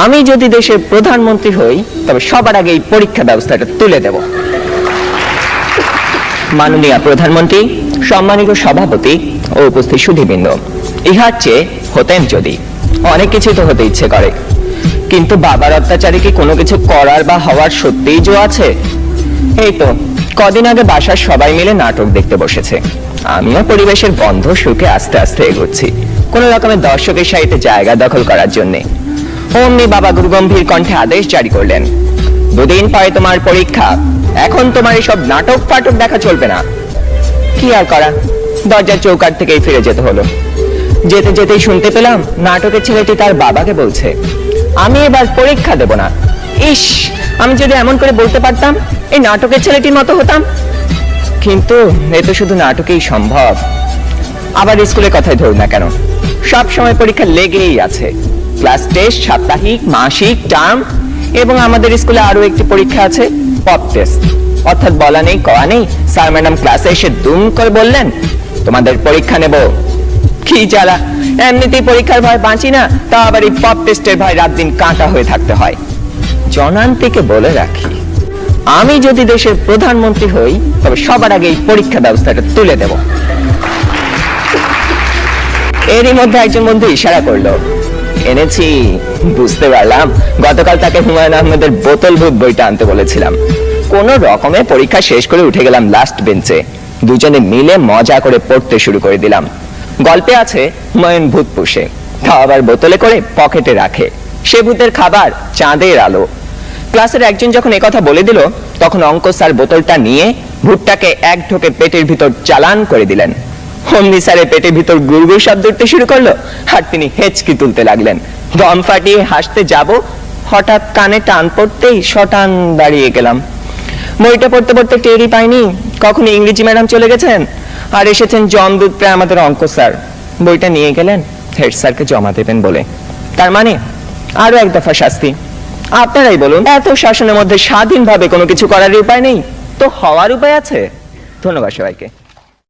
আমি যদি দেশের প্রধানমন্ত্রী হই তবে সবার আগে এই পরীক্ষা ব্যবস্থাটা তুলে দেব। মাননীয় প্রধানমন্ত্রী, সম্মানিত সভাপতি ও উপস্থিত সুধীবৃন্দ, ইহার চেয়ে হতেন যদি অনেক কিছু তো হতে ইচ্ছে করে, কিন্তু বাবার অত্যাচারে কি কোনো কিছু করার বা হওয়ার সত্যিই জো আছে? এই তো কদিন আগে বাসার সবাই মিলে নাটক দেখতে বসেছে, আমিও পরিবেশের গন্ধ শুকে আস্তে আস্তে এগোচ্ছি কোন রকমের দর্শকের সাহিত্যে জায়গা দখল করার জন্য। অমনি বাবা গুরুগম্ভীর কণ্ঠে আদেশ জারি করলেন, দুদিন পরে তোমার পরীক্ষা, এখন তোমার এসব নাটক ফাটক দেখা চলবে না। কি আর করা, দরজার চৌকাঠ থেকেই ফিরে যেতে হলো। যেতে যেতেই শুনতে পেলাম নাটকের ছেলেটি তার বাবাকে বলছে, আমি এবার পরীক্ষা দেব না। ইস, আমি যদি এমন করে বলতে পারতাম, এই নাটকের ছেলেটির মতো হতাম। কিন্তু এ তো শুধু নাটকেই সম্ভব। আবার স্কুলের কথাই ধরুন না কেন, সব সময় পরীক্ষা লেগেই আছে। ক্লাস টেস্ট, সাপ্তাহিক, মাসিক, টার্ম, এবং আমাদের স্কুলে আরো একটি পরীক্ষা আছে, পপ টেস্ট। অর্থাৎ বলা নেই কওয়া নেই, স্যার ম্যাডাম ক্লাসে এসে দুম করে বললেন, তোমাদের পরীক্ষা নেব। কি জ্বালা, এমনিতেই পরীক্ষার ভয় বাঁচি না, তা আবার এই পপ টেস্টের ভয় রাত দিন কাঁটা হয়ে থাকতে হয়। জনান্তিকে বলে রাখি, আমি যদি দেশের প্রধানমন্ত্রী হই তবে সবার আগে এই পরীক্ষা ব্যবস্থাটা তুলে দেব। এরই মধ্যে একজন বন্ধু ইশারা করলো, এনেছি। বুঝতে পারলাম গতকাল তাকে হুমায়ুন আহমেদের বোতল ভূত বইটা আনতে বলেছিলাম। কোন রকমে পরীক্ষা শেষ করে উঠে গেলাম লাস্ট বেঞ্চে, দুজনে মিলে মজা করে পড়তে শুরু করে দিলাম। গল্পে আছে হুমায়ুন ভূত পুষে, তা আবার বোতলে করে পকেটে রাখে, সে ভূতের খাবার চাঁদের আলো। ক্লাসের একজন যখন একথা বলে দিল, তখন অঙ্ক স্যার বোতলটা নিয়ে ভূতটাকে এক ঢোকে পেটের ভিতর চালান করে দিলেন। অমনি স্যারের পেটের ভিতর গুড়গুড় শব্দ উঠতে শুরু করলো, আর তিনি হেঁচকি তুলতে লাগলেন। দম ফাটিয়ে হাসতে যাব, হঠাৎ কানে টান পড়তেই শটান দাঁড়িয়ে গেলাম। বইটা পড়তে পড়তে টেরই পাইনি কখন ইংরেজি ম্যাডাম চলে গেছেন, আর এসেছেন জমদূত প্রায় আমাদের অঙ্ক স্যার। বইটা নিয়ে গেলেন হেড স্যারকে জমা দেবেন বলে। তার মানে আরো এক দফা শাস্তি। আপনারাই বলুন, এত শাসনের মধ্যে স্বাধীনভাবে কোনো কিছু করার উপায় নেই তো হওয়ার উপায় আছে? ধন্যবাদ সবাইকে।